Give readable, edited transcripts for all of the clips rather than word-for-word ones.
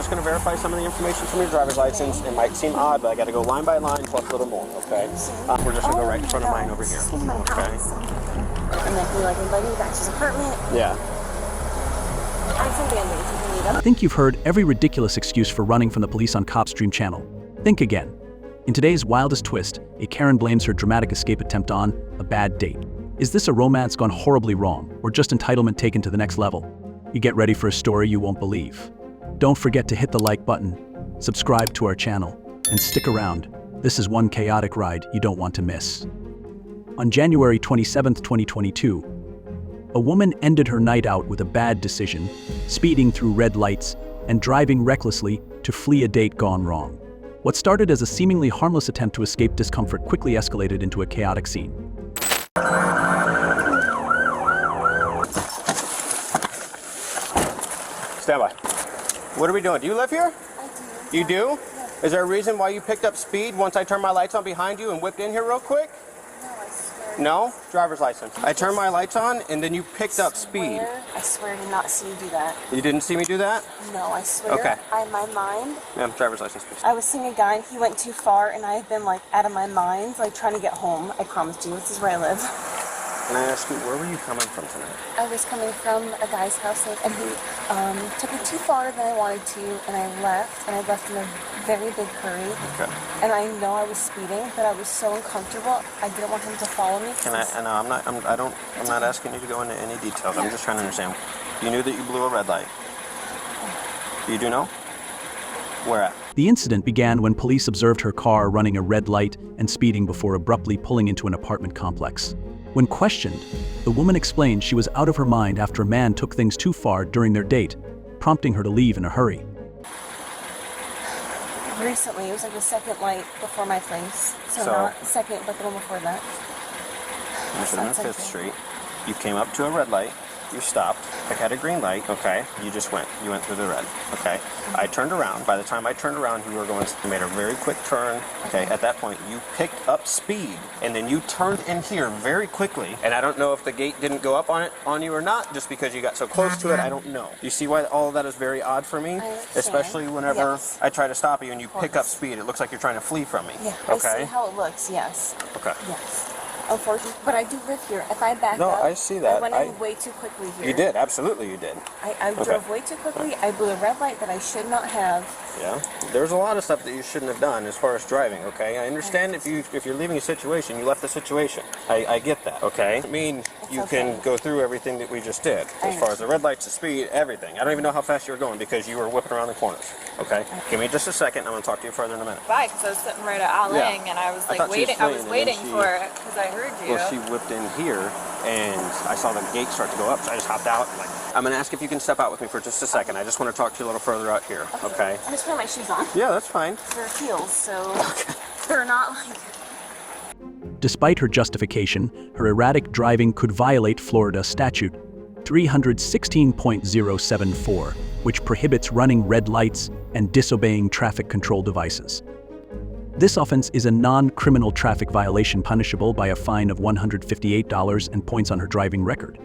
just going to verify some of the information from your driver's license. It might seem odd, but I got to go line by line plus a little more, okay? We're just going to go right in front of mine over here, okay? And then he like invited me back to his apartment. Yeah. I have some band-aids if you need them. I think you've heard every ridiculous excuse for running from the police on Cop Stream channel. Think again. In today's wildest twist, a Karen blames her dramatic escape attempt on a bad date. Is this a romance gone horribly wrong, or just entitlement taken to the next level? You get ready for a story you won't believe. Don't forget to hit the like button, subscribe to our channel, and stick around. This is one chaotic ride you don't want to miss. On January 27, 2022, a woman ended her night out with a bad decision, speeding through red lights and driving recklessly to flee a date gone wrong. What started as a seemingly harmless attempt to escape discomfort quickly escalated into a chaotic scene. Stand by. What are we doing? Do you live here? I do. You do? Yeah. Is there a reason why you picked up speed once I turned my lights on behind you and whipped in here real quick? No, I swear. No? Driver's license. I turned my lights on and then you picked up speed. I swear to not see you do that. You didn't see me do that? No, I swear. Okay. In my mind, Yeah, driver's license, please. I was seeing a guy and he went too far and I've been like out of my mind, like trying to get home. I promised you, this is where I live. Can I ask you, where were you coming from tonight? I was coming from a guy's house and he took me too far than I wanted to and I left in a very big hurry. Okay. And I know I was speeding, but I was so uncomfortable. I didn't want him to follow me. Can I know, I'm not asking you to go into any details. I'm just trying to understand. You knew that you blew a red light. You do know? Where at? The incident began when police observed her car running a red light and speeding before abruptly pulling into an apartment complex. When questioned, the woman explained she was out of her mind after a man took things too far during their date, prompting her to leave in a hurry. Recently, it was like the second light before my place. So not the second, but the one before that. You're sitting on 5th Street. You came up to a red light. You stopped. I had a green light. Okay. You went through the red. Okay. I turned around. By the time I turned around, you made a very quick turn. Okay. At that point, you picked up speed and then you turned in here very quickly. And I don't know if the gate didn't go up on you or not, just because you got so close to it. I don't know. You see why all of that is very odd for me? Especially whenever I try to stop you and you pick up speed. It looks like you're trying to flee from me. Yeah. Okay. I see how it looks. Yes. Okay. Yes. Unfortunately, but I do live here. If I back up, I see that. I went in way too quickly here. You did, absolutely you did. I drove way too quickly. I blew a red light that I should not have. Yeah, there's a lot of stuff that you shouldn't have done as far as driving, okay? I understand if you're leaving a situation, you left the situation. I get that, okay? I mean, you can go through everything that we just did. As far as the red lights, the speed, everything. I don't even know how fast you were going because you were whipping around the corners, okay? Give me just a second. I'm going to talk to you further in a minute. Bye, because I was sitting right at Ah Ling, and I was like waiting. I was waiting for it because I heard you. Well, she whipped in here, and I saw the gate start to go up, so I just hopped out. I'm going to ask if you can step out with me for just a second. I just want to talk to you a little further out here, okay? I'm just putting my shoes on. Yeah, that's fine. They're heels, so they're not like... Despite her justification, her erratic driving could violate Florida Statute 316.074, which prohibits running red lights and disobeying traffic control devices. This offense is a non-criminal traffic violation punishable by a fine of $158 and points on her driving record.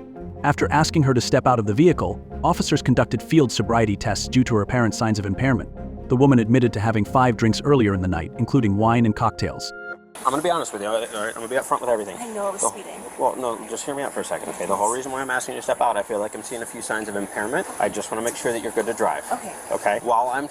After asking her to step out of the vehicle, officers conducted field sobriety tests due to her apparent signs of impairment. The woman admitted to having 5 drinks earlier in the night, including wine and cocktails. I'm going to be honest with you, all right? I'm going to be upfront with everything. I know I was speeding. Well, no, just hear me out for a second, okay? The whole reason why I'm asking you to step out, I feel like I'm seeing a few signs of impairment. I just want to make sure that you're good to drive. Okay. Okay? While I'm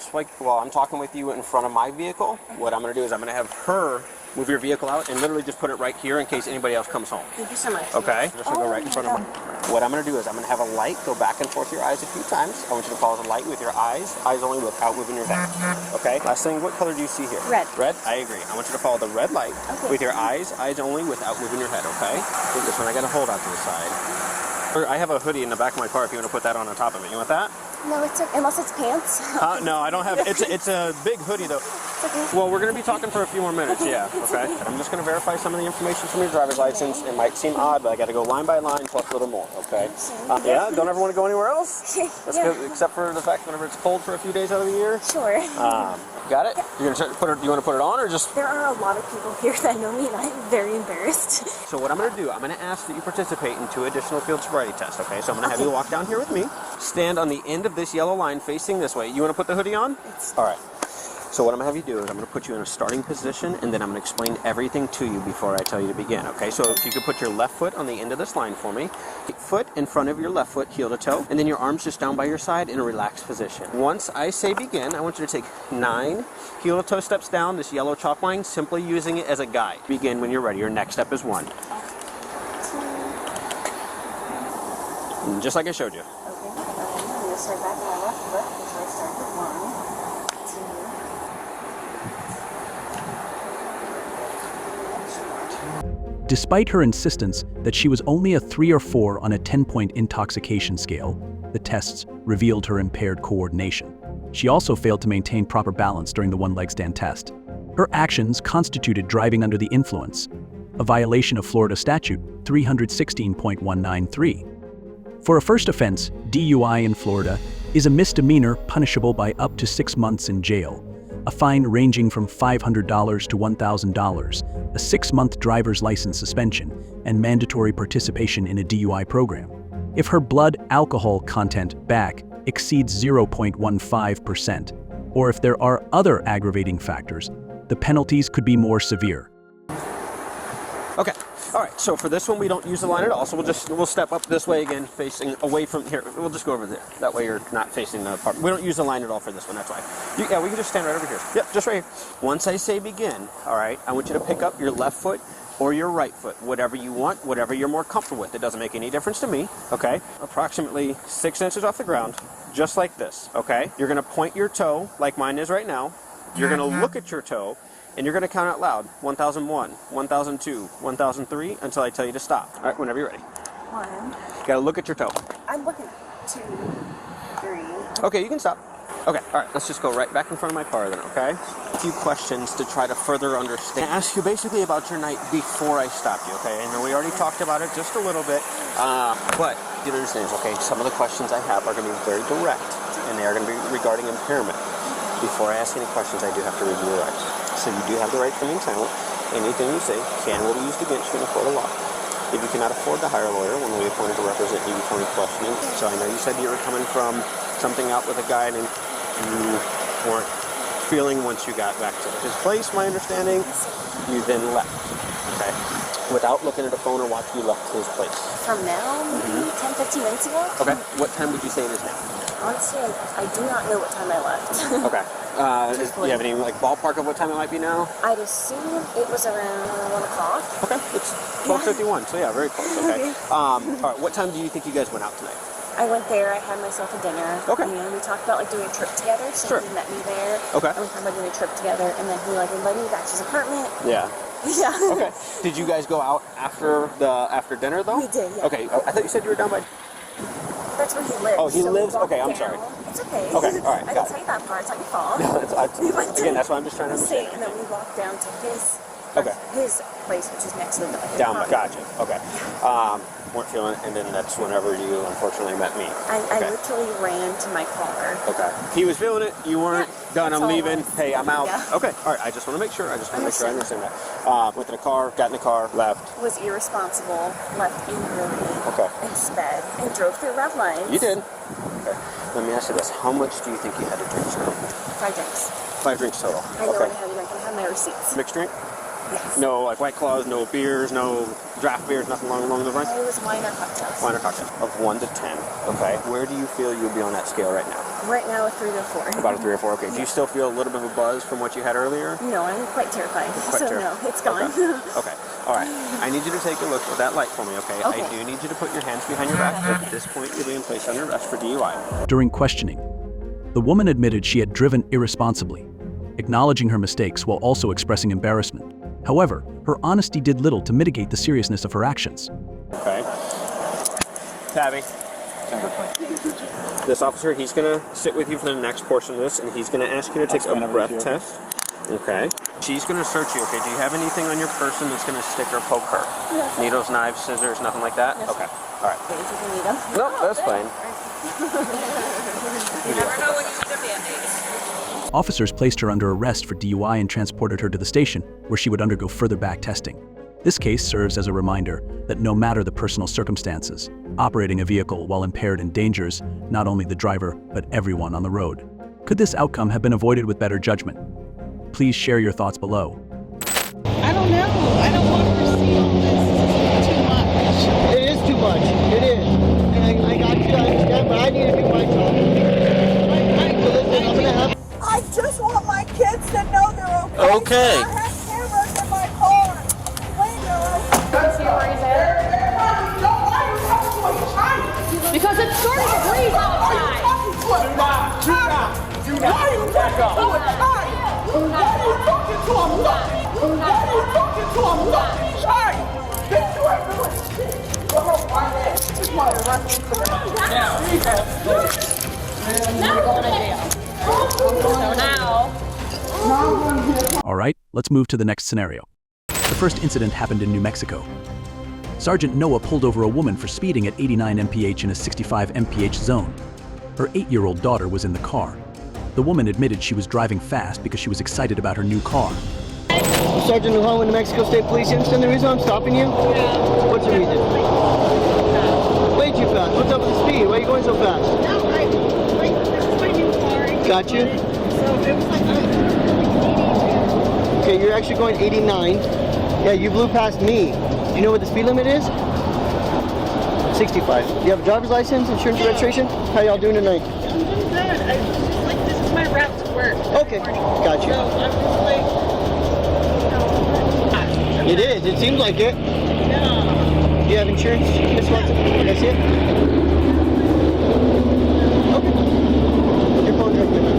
talking with you in front of my vehicle, what I'm going to do is I'm going to have her move your vehicle out and literally just put it right here in case anybody else comes home. Thank you so much. Okay? Just going to go right in front of me. What I'm going to do is I'm going to have a light go back and forth your eyes a few times. I want you to follow the light with your eyes only without moving your head. Okay? Last thing, what color do you see here? Red. Red? I agree. I want you to follow the red light with your eyes only without moving your head, okay? This one I got to hold out to the side. I have a hoodie in the back of my car if you want to put that on top of it. You want that? No, it's okay. Unless it's pants. No, I don't have. It's a big hoodie though. Okay. Well, we're going to be talking for a few more minutes. Yeah. Okay. I'm just going to verify some of the information from your driver's license. It might seem odd, but I got to go line by line plus a little more. Okay. Yeah. Don't ever want to go anywhere else. That's good, except for the fact whenever it's cold for a few days out of the year. Sure. Got it? You're gonna put it. You want to put it on or just? There are a lot of people here that know me, and I'm very embarrassed. So what I'm going to do, I'm going to ask that you participate in 2 additional field sobriety tests. Okay. So I'm going to have you walk down here with me. Stand on the end of had this yellow line facing this way. You want to put the hoodie on? All right. So what I'm going to have you do is I'm going to put you in a starting position, and then I'm going to explain everything to you before I tell you to begin, okay? So if you could put your left foot on the end of this line for me, foot in front of your left foot, heel to toe, and then your arms just down by your side in a relaxed position. Once I say begin, I want you to take 9 heel to toe steps down this yellow chalk line, simply using it as a guide. Begin when you're ready. Your next step is 1. And just like I showed you. Okay. I'm going to start back on my left foot, so I start with 1, 2. Despite her insistence that she was only a 3 or 4 on a 10-point intoxication scale, the tests revealed her impaired coordination. She also failed to maintain proper balance during the one-leg stand test. Her actions constituted driving under the influence, a violation of Florida Statute 316.193. For a first offense, DUI in Florida is a misdemeanor punishable by up to 6 months in jail, a fine ranging from $500 to $1,000, a 6-month driver's license suspension, and mandatory participation in a DUI program. If her blood alcohol content BAC exceeds 0.15%, or if there are other aggravating factors, the penalties could be more severe. Okay. All right, so for this one, we don't use the line at all, so we'll step up this way again, facing away from here. We'll just go over there. That way you're not facing the part. We don't use the line at all for this one, that's why. Yeah, we can just stand right over here. Yep, just right here. Once I say begin, all right, I want you to pick up your left foot or your right foot, whatever you want, whatever you're more comfortable with. It doesn't make any difference to me, okay? Approximately 6 inches off the ground, just like this, okay? You're gonna point your toe, like mine is right now. You're gonna look at your toe, and you're going to count out loud, 1001, 1002, 1003, until I tell you to stop. All right, whenever you're ready. 1. You got to look at your toe. I'm looking at 2, 3. Okay, you can stop. Okay, all right, let's just go right back in front of my car then, okay? A few questions to try to further understand. I ask you basically about your night before I stop you, okay? I know we already talked about it just a little bit, but you understand, okay, some of the questions I have are going to be very direct, and they are going to be regarding impairment. Before I ask any questions, I do have to review your rights. So you do have the right to remain silent. Anything you say can will be used against you in a court of law. If you cannot afford to hire a lawyer, one will be appointed to represent you before any questioning. So I know you said you were coming from something out with a guy and you weren't feeling once you got back to his place, my understanding. You then left, okay? Without looking at a phone or watch, you left his place. From now, maybe 10, 15 minutes ago? Okay, what time would you say it is now? Honestly, I do not know what time I left. Okay. Do you have any ballpark of what time it might be now? I'd assume it was around 1 o'clock. Okay, it's 12:51, so yeah, very close. Okay. All right, what time do you think you guys went out tonight? I went there, I had myself a dinner. Okay. You know, we talked about doing a trip together, so Sure. he met me there. Okay. And we talked about doing a trip together, and then he invited me back to his apartment. Yeah. Yeah. Okay. Did you guys go out after dinner though? We did, yeah. Okay. I thought you said you were down by. That's where he lives. Oh, he so we lives? walked Okay, I'm down. sorry. It's okay. Okay, all right, I got didn't say that part, it's not your fault. Again, that's why I'm just trying to Say, understand. and then we walked down to his place, which is next to the Down by. apartment. Gotcha. Okay. Weren't feeling it, and then that's whenever you unfortunately met me. I Okay. literally ran to my car. Okay. He was feeling it. You weren't done. that's I'm all it leaving. was. Hey, I'm out. Yeah. Okay. All right. I just want to make sure. I understand that. Went to the car. Got in the car. Left. Was irresponsible, left angrily, Okay. and sped, and drove through red lines. You did. Okay. Let me ask you this: how much do you think you had to drink tonight? 5 drinks. 5 drinks total. I know Okay. I had to drink. I have my receipts. Mixed drink? Yes. No, like White Claws, no beers, no draft beers, nothing along those lines? It was wine or cocktails. Wine or cocktail? Of 1 to 10. Okay. Where do you feel you'll be on that scale right now? Right now, a 3 to 4. About a 3 or 4. Okay. Do you still feel a little bit of a buzz from what you had earlier? No, I'm quite terrified. Quite so terrified. no, it's gone. Okay. Okay. All right. I need you to take a look at that light for me, okay? Okay. I do need you to put your hands behind your back. At this point, you're being placed under arrest for DUI. During questioning, the woman admitted she had driven irresponsibly, acknowledging her mistakes while also expressing embarrassment. However, her honesty did little to mitigate the seriousness of her actions. Okay. Tabby. This officer, he's going to sit with you for the next portion of this, and he's going to ask you to take a breath test. Okay. She's going to search you, okay? Do you have anything on your person that's going to stick or poke her? No. Needles, knives, scissors, nothing like that? No. Okay. All right. Okay, if you need them. No, that's fine. You never know when you need a Band-Aid. Officers placed her under arrest for DUI and transported her to the station, where she would undergo further back testing. This case serves as a reminder that no matter the personal circumstances, operating a vehicle while impaired endangers not only the driver, but everyone on the road. Could this outcome have been avoided with better judgment? Please share your thoughts below. I don't know. I don't want to proceed on this. It's too much. It is too much. It is. And I got you to understand, but I need to do my job. Listen, I'm gonna have. I just want my kids to know they're okay. Okay. I have cameras in my car. Wait, Because it's 30 degrees outside. Why are you talking to a child? Why are you talking to a lucky? Why are you talking to a lucky child? Did you ever listen? Go home, my man. This is my arrest. Now we're going to jail. So now. All right, let's move to the next scenario. The first incident happened in New Mexico. Sergeant Noah pulled over a woman for speeding at 89 mph in a 65 mph zone. Her 8-year-old daughter was in the car. The woman admitted she was driving fast because she was excited about her new car. Sergeant Noah, New Mexico State Police. You understand the reason I'm stopping you? Yeah. What's the reason? Way too fast. What's up with the speed? Why are you going so fast? No, this is my new car. Got you. So it was like 82. Okay, you're actually going 89. Yeah, you blew past me. Do you know what the speed limit is? 65. You have a driver's license, insurance, Yeah. registration? How y'all doing tonight? I'm doing good. I was just like, this is my route to work. Okay, got you. So I'm just like, It is. It seems like it. yeah. Do you have insurance, Miss Watson? Can I see it? Okay. Your phone directly now.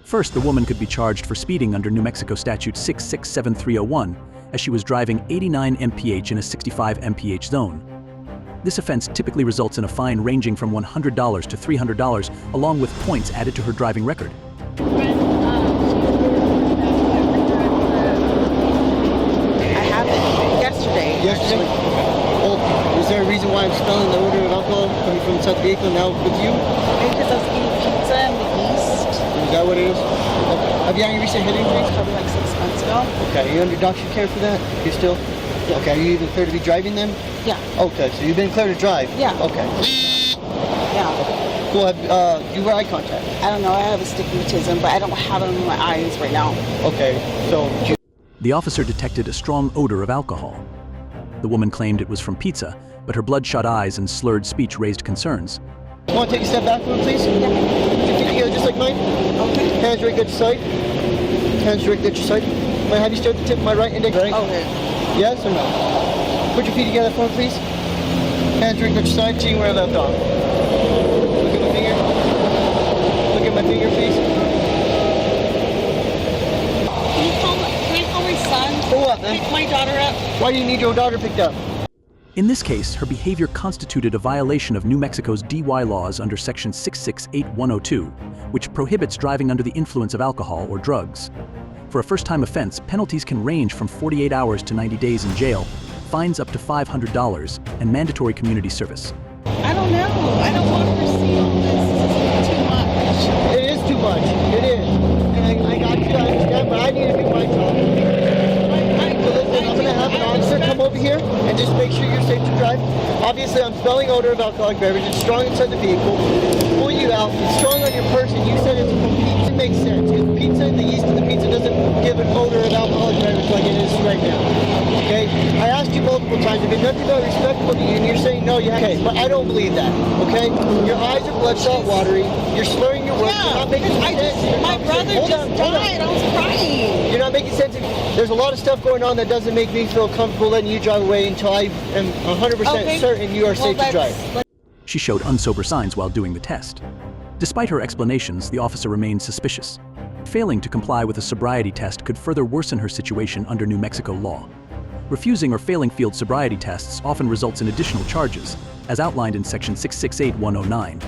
First, the woman could be charged for speeding under New Mexico Statute 667301, as she was driving 89 mph in a 65 mph zone. This offense typically results in a fine ranging from $100 to $300, along with points added to her driving record. I have it yesterday. Yesterday. Oh, is there a reason why I'm smelling the odor of alcohol coming from inside the vehicle now with you? Because I was eating pizza in the east. Is that what it is? Okay. Have you had any recent head injuries? Probably like 6 months ago. Okay. Are you under doctor care for that? You're still? Yeah. Okay. Are you even clear to be driving then? Yeah. Okay. So you've been clear to drive? Yeah. Okay. Yeah. Cool. You wear eye contact? I don't know. I have astigmatism, but I don't have it in my eyes right now. Okay. So. The officer detected a strong odor of alcohol. The woman claimed it was from pizza, but her bloodshot eyes and slurred speech raised concerns. Want to take a step back for me, please? Put your feet together just like mine. Okay. Hands right at your side. Hands right at your side. Might have you start the tip of my right index. Right? Okay. Yes or no? Put your feet together for me, please. Hands right at your side. See where I left off. Look at my finger. Look at my finger, please. Can I call my son? For what, man? Pick my daughter up. Why do you need your daughter picked up? In this case, her behavior constituted a violation of New Mexico's DUI laws under Section 668102, which prohibits driving under the influence of alcohol or drugs. For a first-time offense, penalties can range from 48 hours to 90 days in jail, fines up to $500, and mandatory community service. I don't know. I don't want to proceed on this. It's too much. It is too much. It is. And I got you to understand, but I need to do my job. Listen, I'm going to have an officer come over here and just make sure you're safe to drive. Obviously, I'm smelling odor of alcoholic beverage. It's strong inside the vehicle. Pull you out. It's strong on your person. You said it's from pizza. It makes sense. Because pizza and the yeast of the pizza doesn't give an odor of alcoholic beverage like it is right now. Okay? I asked you multiple times. I've been nothing but respectful to you, and you're saying no, you have. Okay, but I don't believe that. Okay? Your eyes are bloodshot watery. You're slurring your words. You're not making sense. My brother just died. I was crying. You're not making sense. There's a lot of stuff going on that doesn't make me feel comfortable letting you drive away until I am 100% certain you are safe to drive. She showed unsober signs while doing the test. Despite her explanations, the officer remained suspicious. Failing to comply with a sobriety test could further worsen her situation under New Mexico law. Refusing or failing field sobriety tests often results in additional charges, as outlined in Section 668109.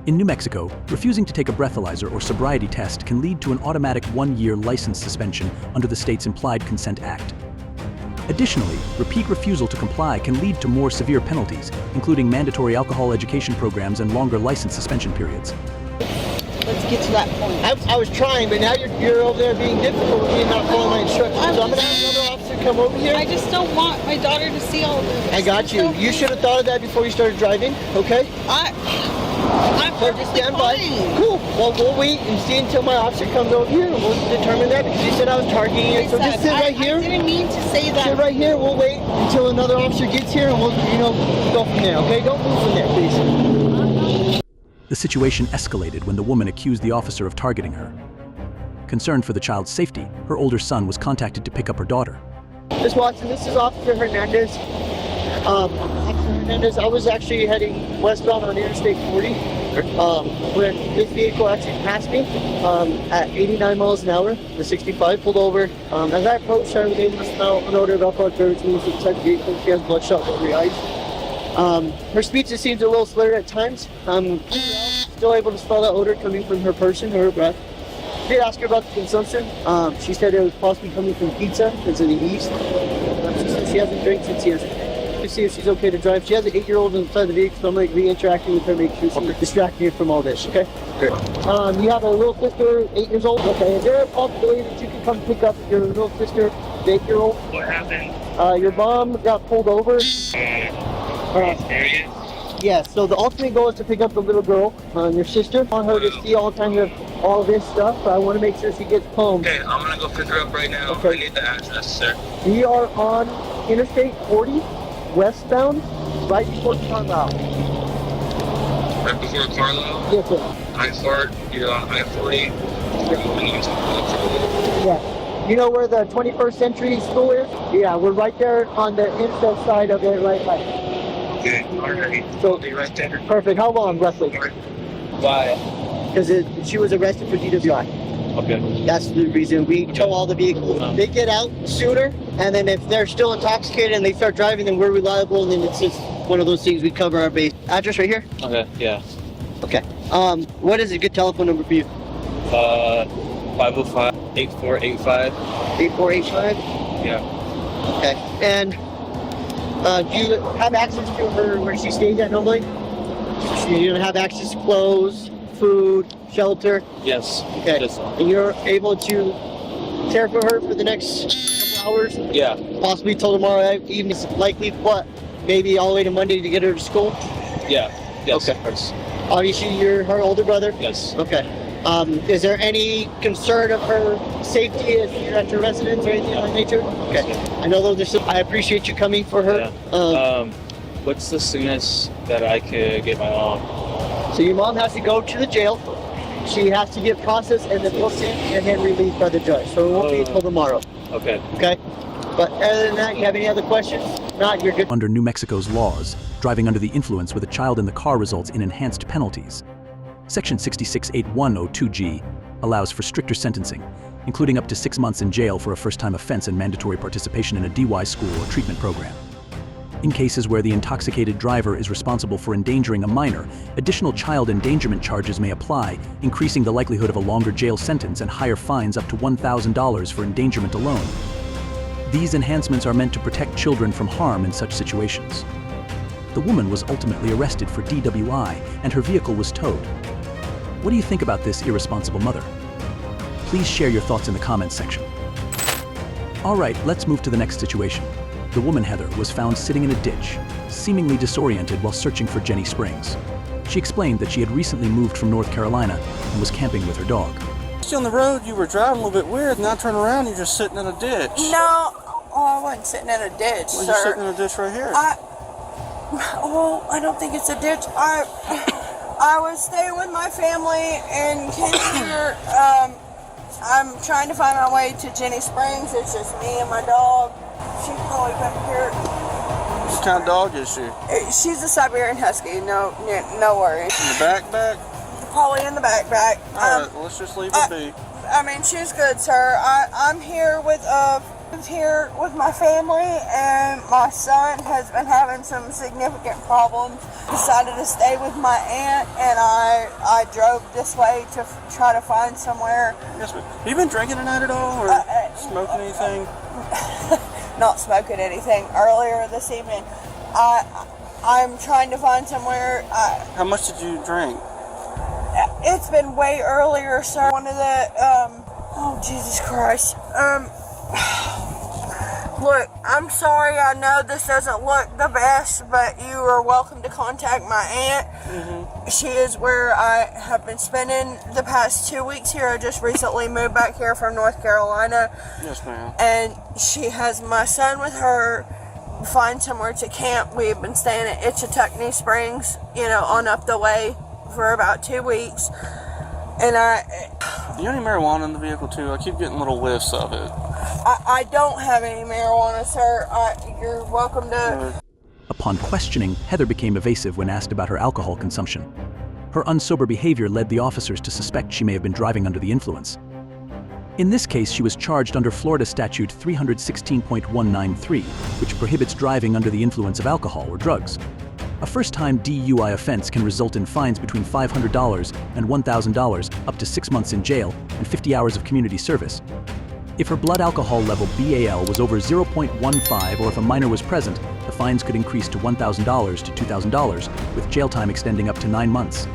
In New Mexico, refusing to take a breathalyzer or sobriety test can lead to an automatic 1-year license suspension under the state's Implied Consent Act. Additionally, repeat refusal to comply can lead to more severe penalties, including mandatory alcohol education programs and longer license suspension periods. let's get to that point. I was trying, but now you're over there being difficult with me and not following my instructions. So I'm gonna have another officer come over here. I just don't want my daughter to see all this. I got you. You should have thought of that before you started driving, okay? I'm perfectly stand by. fine. Cool. Well, we'll wait and see until my officer comes over here, and we'll determine that because you said I was targeting you. So just sit right here. I didn't mean to say that. Sit right here. We'll wait until another officer gets here, and we'll, go from there. Okay? Don't move from there, please. The situation escalated when the woman accused the officer of targeting her. Concerned for the child's safety, her older son was contacted to pick up her daughter. Miss Watson, this is Officer Hernandez. Officer Hernandez, I was actually heading westbound on Interstate 40 when this vehicle actually passed me at 89 miles an hour. The 65 pulled over. As I approached her, we gave her a smell, an odor of alcoholic beverages inside the vehicle. She has bloodshot over the eyes. Her speech just seems a little slurred at times. Still able to smell that odor coming from her person or her breath. I did ask her about the consumption. She said it was possibly coming from pizza. It's in the east. She said she hasn't drank since yesterday. To see if she's okay to drive. She has an 8-year-old inside the vehicle, so I'm like re-interacting with her, make sure she's distracting her from all this. Okay. Good. You have a little sister, 8 years old. Okay. Is there a possibility that you can come pick up your little sister, 8-year-old? What happened? Your mom got pulled over. Serious? Yeah, so the ultimate goal is to pick up the little girl, your sister. I want her to see all the time all of this stuff, but I want to make sure she gets home. Okay, I'm going to go pick her up right now. Okay. I need the address, sir. We are on Interstate 40, westbound, right before Carlisle. Right before Carlisle? Yes, sir. You're on I-40. Yeah. You know where the 21st Century School is? Yeah, we're right there on the inside side of it, right by. Okay, alright. So, I'll be right there. perfect. How long, roughly? Bye. Because she was arrested for DWI. Okay. That's the reason we tow all the vehicles. They get out sooner, and then if they're still intoxicated and they start driving, then we're reliable, and then it's just one of those things we cover our base. Address right here? Okay, yeah. Okay. What is a good telephone number for you? 505-8485. 8485? Yeah. Okay. And do you have access to her where she stays at normally? You don't have access to clothes, food, shelter? Yes. Okay. Yes. And you're able to care for her for the next couple hours? Yeah. Possibly till tomorrow evening, it's likely, but maybe all the way to Monday to get her to school? Yeah. Yes. Okay. Yes. Obviously, you're her older brother? Yes. Okay. Is there any concern of her safety if you're at your residence or anything of that nature? Okay. I know those are some, I appreciate you coming for her. Yeah. What's the soonest that I could get my mom? So your mom has to go to the jail. She has to get processed and then booked in and then released by the judge. So it won't be until tomorrow. Okay. Okay? But other than that, you have any other questions? Not, you're good. Under New Mexico's laws, driving under the influence with a child in the car results in enhanced penalties. Section 668102G allows for stricter sentencing, including up to 6 months in jail for a first-time offense and mandatory participation in a DY school or treatment program. In cases where the intoxicated driver is responsible for endangering a minor, additional child endangerment charges may apply, increasing the likelihood of a longer jail sentence and higher fines up to $1,000 for endangerment alone. These enhancements are meant to protect children from harm in such situations. The woman was ultimately arrested for DWI and her vehicle was towed. What do you think about this irresponsible mother? Please share your thoughts in the comments section. All right, let's move to the next situation. The woman, Heather, was found sitting in a ditch, seemingly disoriented while searching for Jenny Springs. She explained that she had recently moved from North Carolina and was camping with her dog. On the road, you were driving a little bit weird, and I turn around, you're just sitting in a ditch. No, I wasn't sitting in a ditch, Well, sir. you're sitting in a ditch right here. I don't think it's a ditch. I was staying with my family in Kentucky. I'm trying to find my way to Jenny Springs. It's just me and my dog. She's probably back here. What kind of dog is she? She's a Siberian Husky. No worries. In the backpack? Probably in the backpack. All right, well, let's just leave it be. I mean, she's good, sir. I'm here with my family, and my son has been having some significant problems. Decided to stay with my aunt, and I drove this way to try to find somewhere. Yes, but have you been drinking tonight at all, or smoking anything? Not smoking anything. Earlier this evening, I'm trying to find somewhere. How much did you drink? It's been way earlier, sir. One of the, oh, Jesus Christ. Look, I'm sorry. I know this doesn't look the best, but you are welcome to contact my aunt. Mm-hmm. She is where I have been spending the past 2 weeks here. I just recently moved back here from North Carolina. Yes, ma'am. And she has my son with her. Find somewhere to camp. We've been staying at Itchituckney Springs, on up the way for about 2 weeks. And Do you have any marijuana in the vehicle too? I keep getting little whiffs of it. I don't have any marijuana, sir. You're welcome to... Upon questioning, Heather became evasive when asked about her alcohol consumption. Her unsober behavior led the officers to suspect she may have been driving under the influence. In this case, she was charged under Florida Statute 316.193, which prohibits driving under the influence of alcohol or drugs. A first-time DUI offense can result in fines between $500 and $1,000, up to 6 months in jail, and 50 hours of community service. If her blood alcohol level BAL was over 0.15 or if a minor was present, the fines could increase to $1,000 to $2,000, with jail time extending up to 9 months.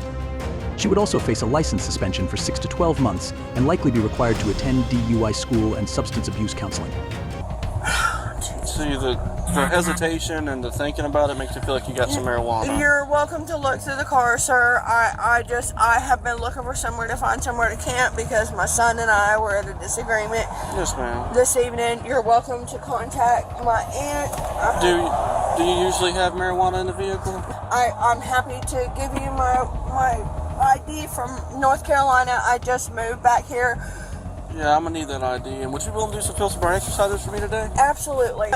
She would also face a license suspension for 6 to 12 months and likely be required to attend DUI school and substance abuse counseling. See, the hesitation and the thinking about it makes you feel like you got some marijuana. You're welcome to look through the car, sir. I have been looking for somewhere to find somewhere to camp because my son and I were at a disagreement. Yes, ma'am. This evening. You're welcome to contact my aunt. Do you usually have marijuana in the vehicle? I'm happy to give you my ID from North Carolina. I just moved back here. Yeah, I'm gonna need that ID. And would you be willing to do some field sobriety exercises for me today? Absolutely.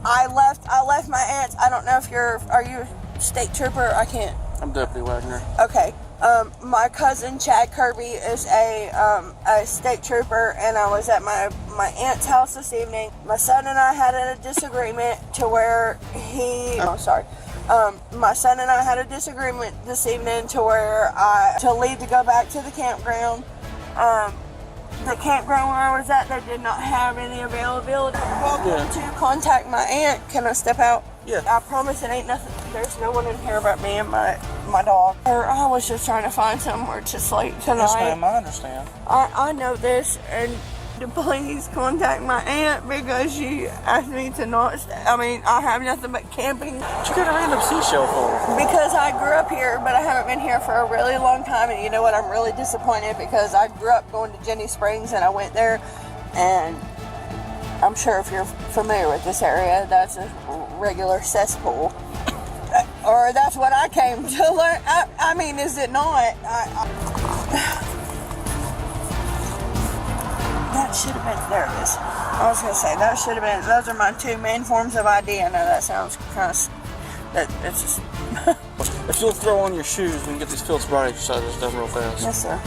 I left my aunt's. I don't know if are you a state trooper? I can't. I'm Deputy Wagner. Okay. My cousin Chad Kirby is a state trooper, and I was at my aunt's house this evening. My son and I had a disagreement to where my son and I had a disagreement this evening to where to leave to go back to the campground. The campground where I was at, they did not have any availability. Welcome to contact my aunt. Can I step out? Yeah. I promise it ain't nothing. There's no one in here but me and my dog. I was just trying to find somewhere to sleep tonight. Yes, ma'am, I understand. I know this, and to please contact my aunt because she asked me to not I have nothing but camping. What you got a random seashell for? Because I grew up here, but I haven't been here for a really long time, and you know what, I'm really disappointed because I grew up going to Jenny Springs and I went there, and I'm sure if you're familiar with this area, that's a regular cesspool. Or that's what I came to learn. Is it not? That should have been, there it is. I was going to say, that should have been, those are my two main forms of ID. I know that sounds kind of, it's just. If you'll throw on your shoes, we can get these field sobriety exercises done real fast. Yes, sir.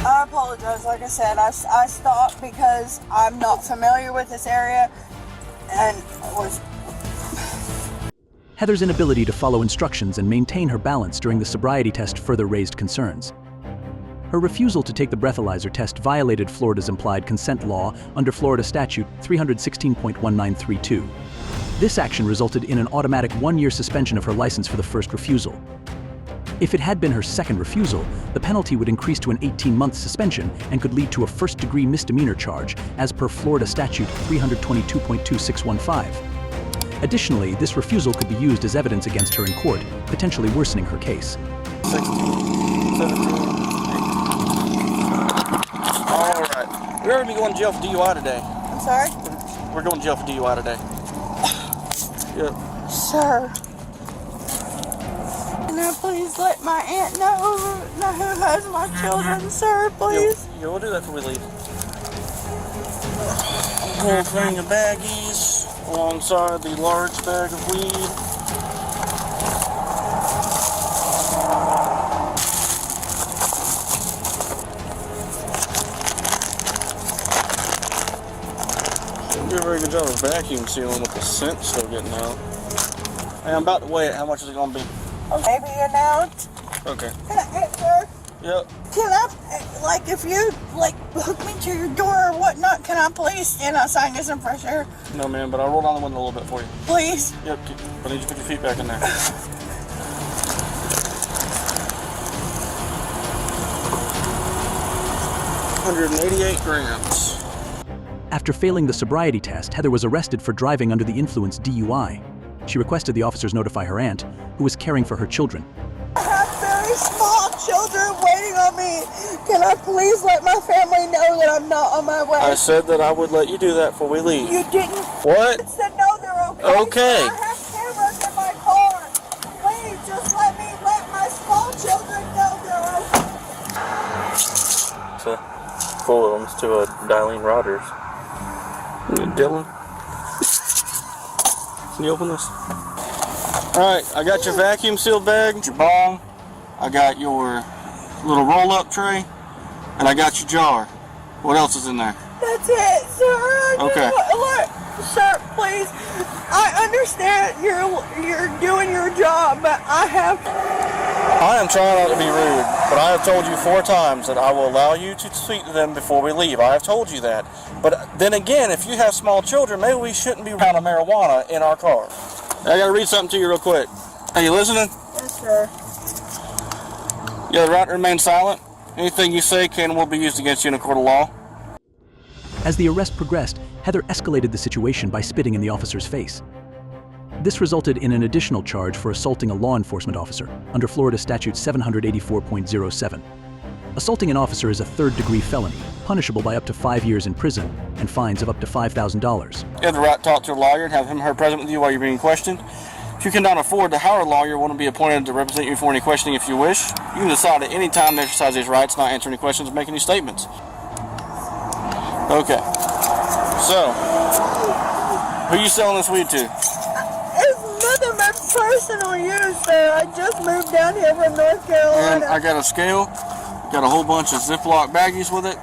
I apologize. Like I said, I stopped because I'm not familiar with this area and was. Heather's inability to follow instructions and maintain her balance during the sobriety test further raised concerns. Her refusal to take the breathalyzer test violated Florida's implied consent law under Florida Statute 316.1932. This action resulted in an automatic 1-year suspension of her license for the first refusal. If it had been her second refusal, the penalty would increase to an 18-month suspension and could lead to a first-degree misdemeanor charge, as per Florida Statute 322.2615. Additionally, this refusal could be used as evidence against her in court, potentially worsening her case. 16, 17. All right. We're going to be going to jail for DUI today. I'm sorry? We're going to jail for DUI today. Yep. Sir. Can I please let my aunt know who has my children, sir, please? Yeah, we'll do that before we leave. A whole thing of baggies alongside the large bag of weed. Didn't do a very good job of vacuum sealing with the scent still getting out. Hey, I'm about to weigh it. How much is it going to be? Maybe an ounce. Okay. Sir? Yep. Can I, if you, hook me to your door or whatnot, can I please stand outside and get some fresh air? No, man, but I'll roll down the window a little bit for you. Please? Yep. I need you to put your feet back in there. 188 grams. After failing the sobriety test, Heather was arrested for driving under the influence DUI. She requested the officers notify her aunt, who was caring for her children. I have very small children waiting on me. Can I please let my family know that I'm not on my way? I said that I would let you do that before we leave. You didn't. What? I said no, they're okay. Okay. I have cameras in my car. Please, just let me let my small children know they're okay. So, full of them. It's to Darlene Rodgers. Dylan? Can you open this? Alright, I got your vacuum sealed bag, your bong, I got your little roll-up tray, and I got your jar. What else is in there? That's it, sir. Okay. Look, sir, please. I understand you're doing your job, but I am trying not to be rude, but I have told you 4 times that I will allow you to speak to them before we leave. I have told you that. But then again, if you have small children, maybe we shouldn't be pounding marijuana in our car. I gotta read something to you real quick. Are you listening? Yes, sir. You have the right to remain silent. Anything you say can and will be used against you in a court of law. As the arrest progressed, Heather escalated the situation by spitting in the officer's face. This resulted in an additional charge for assaulting a law enforcement officer under Florida Statute 784.07. Assaulting an officer is a third-degree felony, punishable by up to 5 years in prison and fines of up to $5,000. You have the right to talk to a lawyer and have him or her present with you while you're being questioned. If you cannot afford to hire a lawyer, one will be appointed to represent you for any questioning if you wish. You can decide at any time to exercise these rights, not answer any questions or make any statements. Okay. So, who are you selling this weed to? It's nothing but personal use, sir. I just moved down here from North Carolina. And I got a scale, got a whole bunch of Ziploc baggies with it.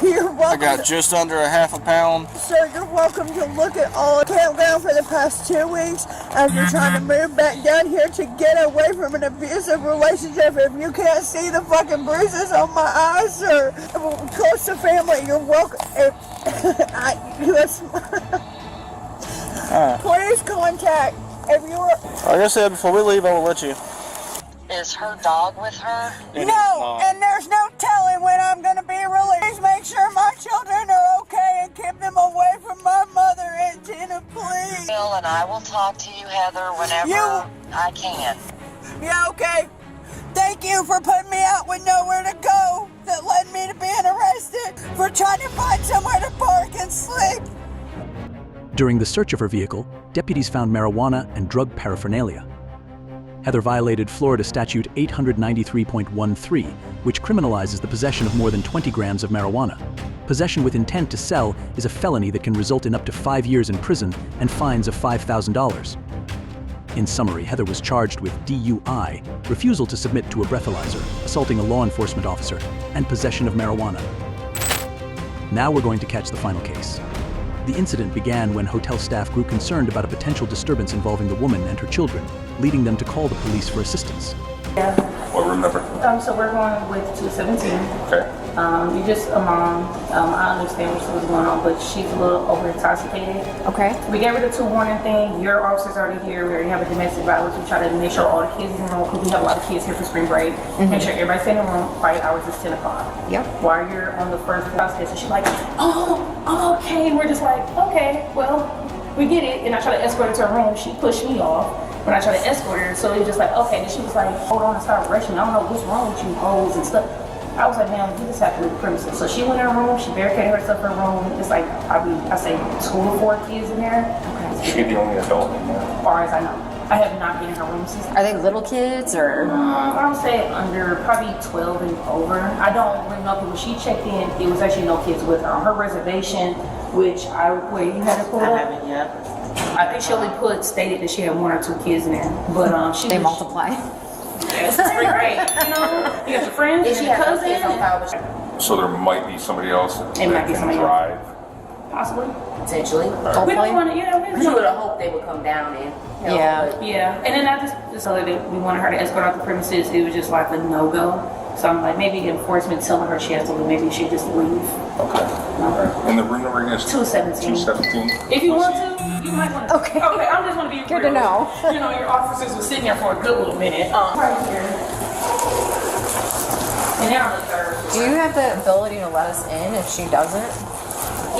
You're welcome. I got just under a half a pound. Sir, you're welcome to look at all. I camped down for the past 2 weeks after trying to move back down here to get away from an abusive relationship. If you can't see the fucking bruises on my eyes, sir, close to family, you're welcome. Please contact if you were. Like I said, before we leave, I will let you. Is her dog with her? No, and there's no telling when I'm going to be released. Make sure my children are okay and keep them away from my mother and Tina, please. Bill and I will talk to you, Heather, whenever I can. Yeah, okay. Thank you for putting me out with nowhere to go. That led me to being arrested for trying to find somewhere to park and sleep. During the search of her vehicle, deputies found marijuana and drug paraphernalia. Heather violated Florida Statute 893.13, which criminalizes the possession of more than 20 grams of marijuana. Possession with intent to sell is a felony that can result in up to 5 years in prison and fines of $5,000. In summary, Heather was charged with DUI, refusal to submit to a breathalyzer, assaulting a law enforcement officer, and possession of marijuana. Now we're going to catch the final case. The incident began when hotel staff grew concerned about a potential disturbance involving the woman and her children, leading them to call the police for assistance. Yeah. What room number? So we're going with 217. Okay. You're just a mom. I understand what's going on, but she's a little over intoxicated. Okay. We gave her the 2 warning thing. Your officer's already here. We already have a domestic violence. We try to make sure all the kids in the room, because we have a lot of kids here for spring break. Make sure everybody's in the room. Quiet hours is 10 o'clock. Yep. While you're on the first process, and she's like, oh, okay. And we're just like, okay, well, we get it. And I try to escort her to her room. She pushed me off when I tried to escort her. So it was just like, okay. Then she was like, hold on and start rushing. I don't know what's wrong with you, hoes and stuff. I was like, man, you just have to leave the premises. So she went in her room, she barricaded herself in her room. It's like, I say 2 or 4 kids in there. Okay. She's the only adult in there? As far as I know. I have not been in her room since. Are they little kids or? I would say under probably 12 and over. I don't really know, because when she checked in, it was actually no kids with her. On her reservation, which where you had it pulled up? I haven't yet. I think she only stated that she had 1 or 2 kids in there. But they multiply. It's pretty great, you know. You got your friends, is she a cousin? So there might be somebody else that might be can somebody drive. Possibly. Potentially. We don't want to, we would have hoped they would come down and help. Yeah. And then I just so that we wanted her to escort out the premises. It was just like a no-go. So I'm like, maybe enforcement telling her she has to leave. Maybe she just leave. Okay. And the room number is 217. 217. If you want to, you might want to. Okay. I'm just going to be good to know. You know, your officers were sitting there for a good little minute. Right here. And now on the third. Do you have the ability to let us in if she doesn't?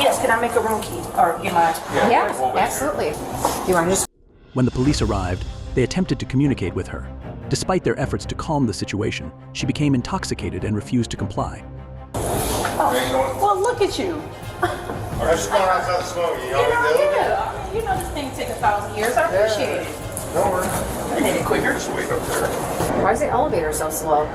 Yes, can I make a room key or get my? Yeah, absolutely. You want to just? When the police arrived, they attempted to communicate with her. Despite their efforts to calm the situation, she became intoxicated and refused to comply. Oh, well, look at you. We're just going outside smoking. You You know this thing took 1,000 years. I appreciate it. Don't worry. I need it quicker. Just wait up there. Why is the elevator so slow?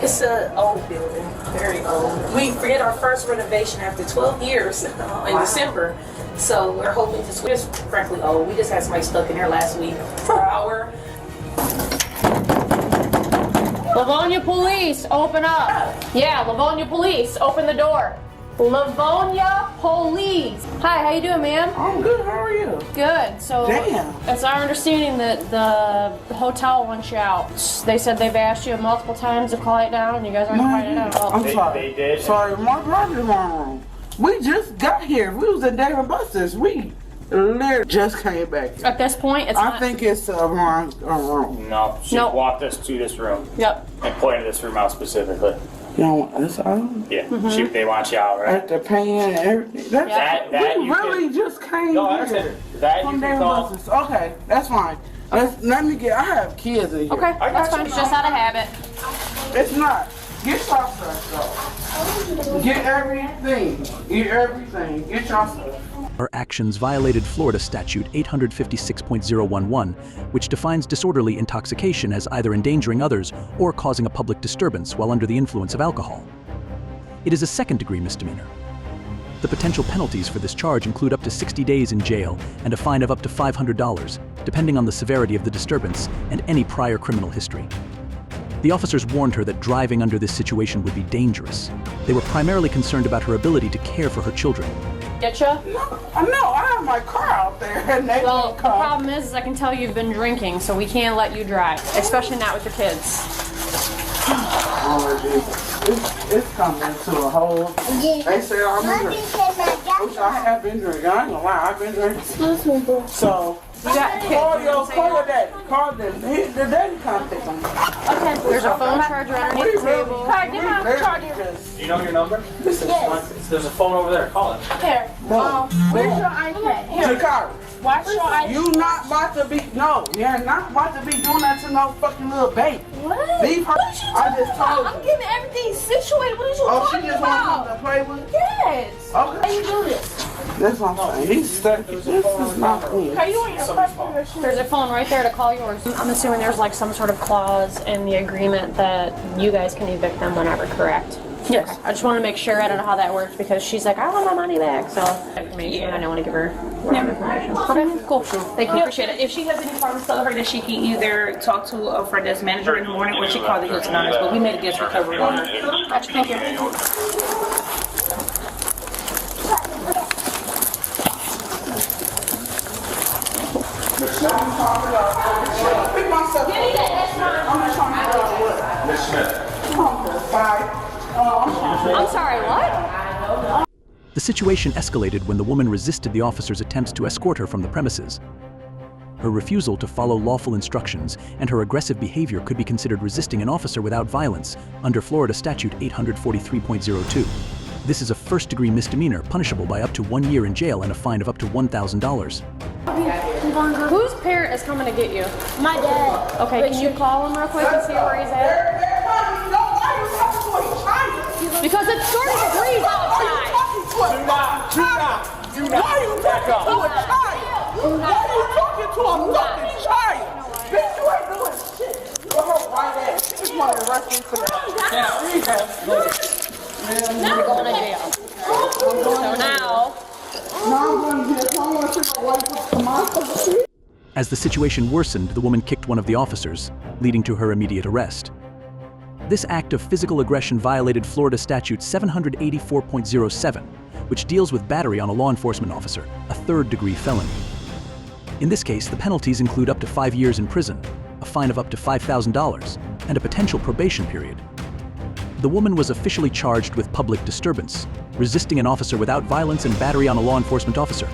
It's an old building, very old. We did our first renovation after 12 years in December. So we're hoping to switch. It's frankly old. We just had somebody stuck in there last week for an hour. Livonia Police, open up. Yeah, Livonia Police, open the door. Livonia Police. Hi, how you doing, ma'am? I'm good, how are you? Good. So Damn. it's our understanding that the hotel wants you out. They said they've asked you multiple times to quiet down and you guys aren't quieting out. I'm sorry. They did. Sorry, my brother's wrong. We just got here. We was in Dave & Buster's. We literally just came back here. At this point, it's not. I think it's wrong. No, she Nope. walked us to this room. Yep. And pointed this room out specifically. You don't want this out? Yeah, they want you out, right? After paying and everything. That we you really can, just came No, I here. understand. That From you Dave can & call. Buster's. Okay, that's fine. Let me get, I have kids in here. Okay, that's fine. It's just out of habit. It's not. Get your stuff, though. Get everything. Get everything. Get your stuff. Her actions violated Florida Statute 856.011, which defines disorderly intoxication as either endangering others or causing a public disturbance while under the influence of alcohol. It is a second-degree misdemeanor. The potential penalties for this charge include up to 60 days in jail and a fine of up to $500, depending on the severity of the disturbance and any prior criminal history. The officers warned her that driving under this situation would be dangerous. They were primarily concerned about her ability to care for her children. Get ya? No, I have my car out there. And they Well, don't the come. problem is I can tell you've been drinking, so we can't let you drive, especially not with your kids. It's coming to a whole. They say I'm drinking. Which I have been drinking. I ain't gonna lie, I've been drinking. So, You got kids. call your daddy. Call them. The daddy come pick them. Okay. There's a phone charger underneath the table. Hi, give my charger. Do you know your number? Yes. There's a phone over there. Call it. Here. Where's your iPad? Here. Jakari, Watch your iPad. you not about to be, no, you're not about to be doing that to no fucking little baby. What? Leave her. I just told I'm you. getting everything situated. What are you Oh, talking she just about? wants to play with it? Yes. Okay. How you do this? That's what I'm saying. He's stuck. This is not me. Are you on your phone? There's a phone right there to call yours. I'm assuming there's like some sort of clause in the agreement that you guys can evict them whenever, correct? Yes. Okay. I just want to make sure. I don't know how that works because she's like, I want my money back. So information, and I don't want to give her whatever information. Okay, cool. Thank you. Appreciate it. If she has any problems, tell her that she can either talk to a front desk manager in the morning or she call the Hilton Honors. But we made a guest recovery on her. Gotcha. Thank you. Pick myself up. I'm just trying to figure out what. Miss Smith. I'm sorry, what? The situation escalated when the woman resisted the officers' attempts to escort her from the premises. Her refusal to follow lawful instructions and her aggressive behavior could be considered resisting an officer without violence under Florida Statute 843.02. This is a first-degree misdemeanor punishable by up to 1 year in jail and a fine of up to $1,000. Whose parent is coming to get you? My dad. Okay, can you call him real quick and see where he's at? Because it's 30 degrees outside. Do not. Why are you talking to a child? Why are you talking to a fucking child? Bitch, you ain't doing shit. Go home right there. She just wanted to rush me for that. You're going to jail. So now. As the situation worsened, the woman kicked one of the officers, leading to her immediate arrest. This act of physical aggression violated Florida Statute 784.07, which deals with battery on a law enforcement officer, a third-degree felony. In this case, the penalties include up to 5 years in prison, a fine of up to $5,000, and a potential probation period. The woman was officially charged with public disturbance, resisting an officer without violence, and battery on a law enforcement officer.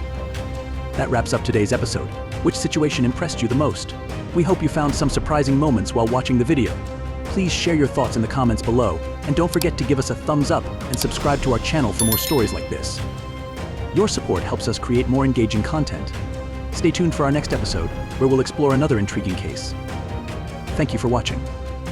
That wraps up today's episode. Which situation impressed you the most? We hope you found some surprising moments while watching the video. Please share your thoughts in the comments below And don't forget to give us a thumbs up and subscribe to our channel for more stories like this. Your support helps us create more engaging content. Stay tuned for our next episode, where we'll explore another intriguing case. Thank you for watching.